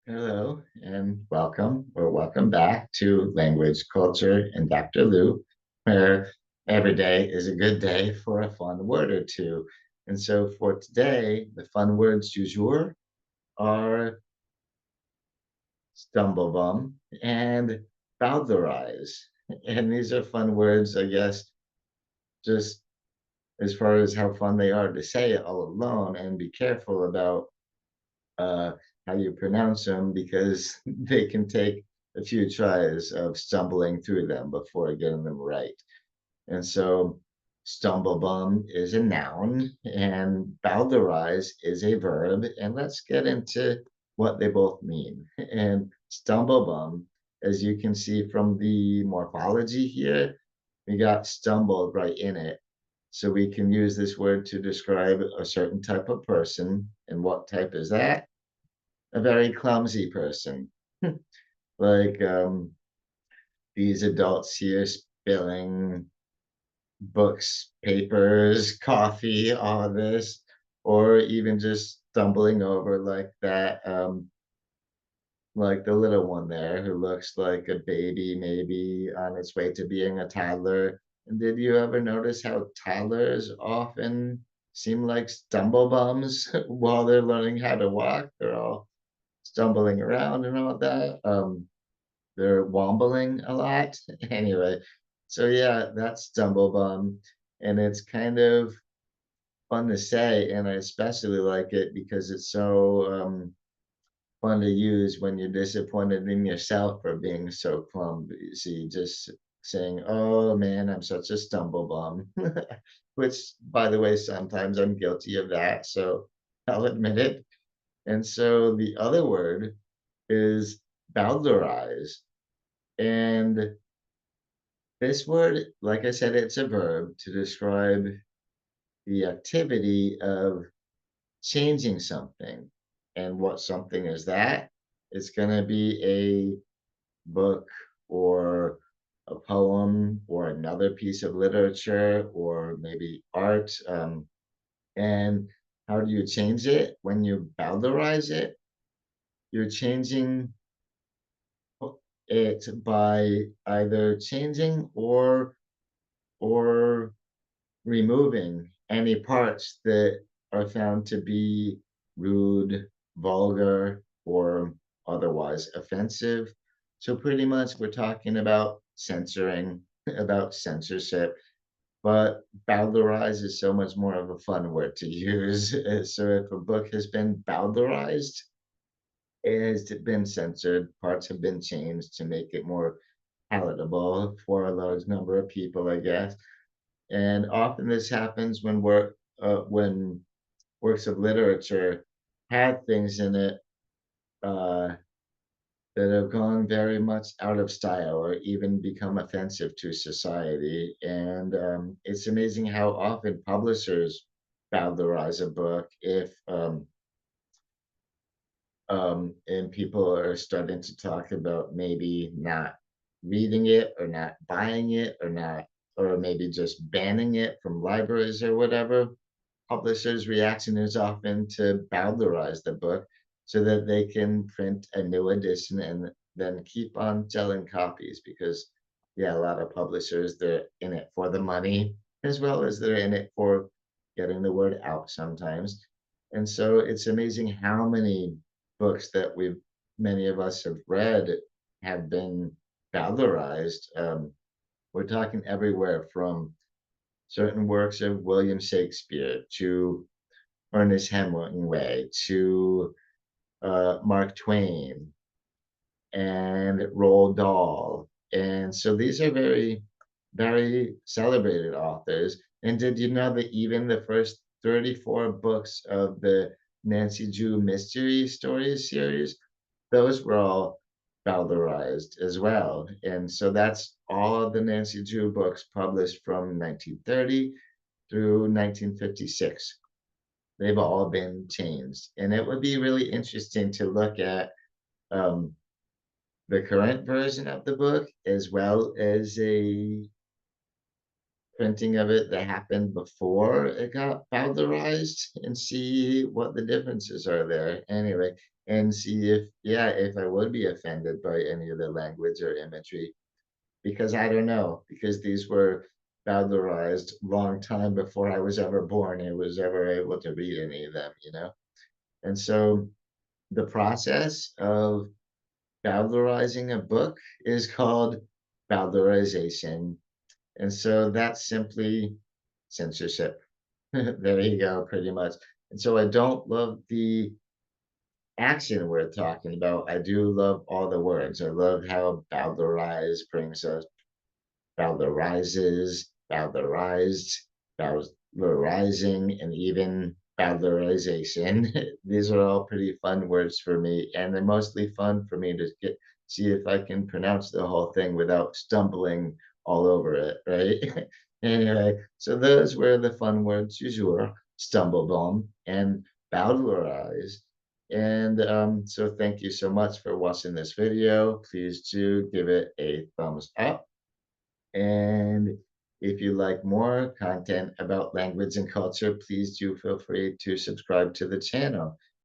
Hello and welcome or welcome back to Language, Culture, and Dr. Lou, where every day is a good day for a fun word or two. And so for today, the fun words du jour are Stumblebum and Bowdlerize. And these are fun words, I guess, just as far as how fun they are to say all alone, and be careful about uh, how you pronounce them because they can take a few tries of stumbling through them before getting them right. And so, stumblebum is a noun and bowdlerize is a verb. And let's get into what they both mean. And stumblebum, as you can see from the morphology here, we got stumbled right in it. So we can use this word to describe a certain type of person. And what type is that? A very clumsy person. Like these adults here spilling books, papers, coffee, all of this, or even just stumbling over like that, like the little one there who looks like a baby, maybe on its way to being a toddler. And did you ever notice how toddlers often seem like stumblebums while they're learning how to walk? They're all stumbling around and all that. They're wombling a lot. Anyway, so yeah, that's Stumblebum, and it's kind of fun to say, and I especially like it because it's so fun to use when you're disappointed in yourself for being so clumsy. Just saying, "Oh man, I'm such a stumblebum," which, by the way, sometimes I'm guilty of that. So I'll admit it. And so the other word is Bowdlerize. And this word, like I said, it's a verb to describe the activity of changing something. And what something is that? It's going to be a book or a poem or another piece of literature or maybe art. And how do you change it? When you bowdlerize it, you're changing it by either changing or removing any parts that are found to be rude, vulgar, or otherwise offensive. So pretty much we're talking about censoring, about censorship, but bowdlerize is so much more of a fun word to use. So if a book has been bowdlerized, it has been censored, parts have been changed to make it more palatable for a large number of people, I guess. And often this happens when works of literature have things in it uh, that have gone very much out of style or even become offensive to society. And it's amazing how often publishers bowdlerize a book if and people are starting to talk about maybe not reading it or not buying it or not, or maybe just banning it from libraries or whatever. Publishers' reaction is often to bowdlerize the book so that they can print a new edition and then keep on selling copies because, yeah, a lot of publishers, they're in it for the money as well as they're in it for getting the word out sometimes. And so it's amazing how many books that many of us have read have been bowdlerized. We're talking everywhere from certain works of William Shakespeare to Ernest Hemingway to Mark Twain and Roald Dahl. And so these are very, very celebrated authors. And did you know that even the first 34 books of the Nancy Drew Mystery Stories series, those were all bowdlerized as well. And so that's all of the Nancy Drew books published from 1930 through 1956. They've all been changed. And it would be really interesting to look at um, the current version of the book as well as a printing of it that happened before it got bowdlerized and see what the differences are there. Anyway, and see if, yeah, if I would be offended by any of the language or imagery, because I don't know, because these were Bowdlerized long time before I was ever born and was ever able to read any of them, you know? And so the process of Bowdlerizing a book is called Bowdlerization. And so that's simply censorship. There you go, pretty much. And so I don't love the action we're talking about. I do love all the words. I love how Bowdlerize brings us Bowdlerizes, Bowdlerized, Bowdlerizing, and even Bowdlerization. These are all pretty fun words for me, and they're mostly fun for me to get see if I can pronounce the whole thing without stumbling all over it, right? Anyway, so those were the fun words du jour, Stumblebum and Bowdlerize. And so thank you so much for watching this video. Please do give it a thumbs up, and if you like more content about language and culture, please do feel free to subscribe to the channel.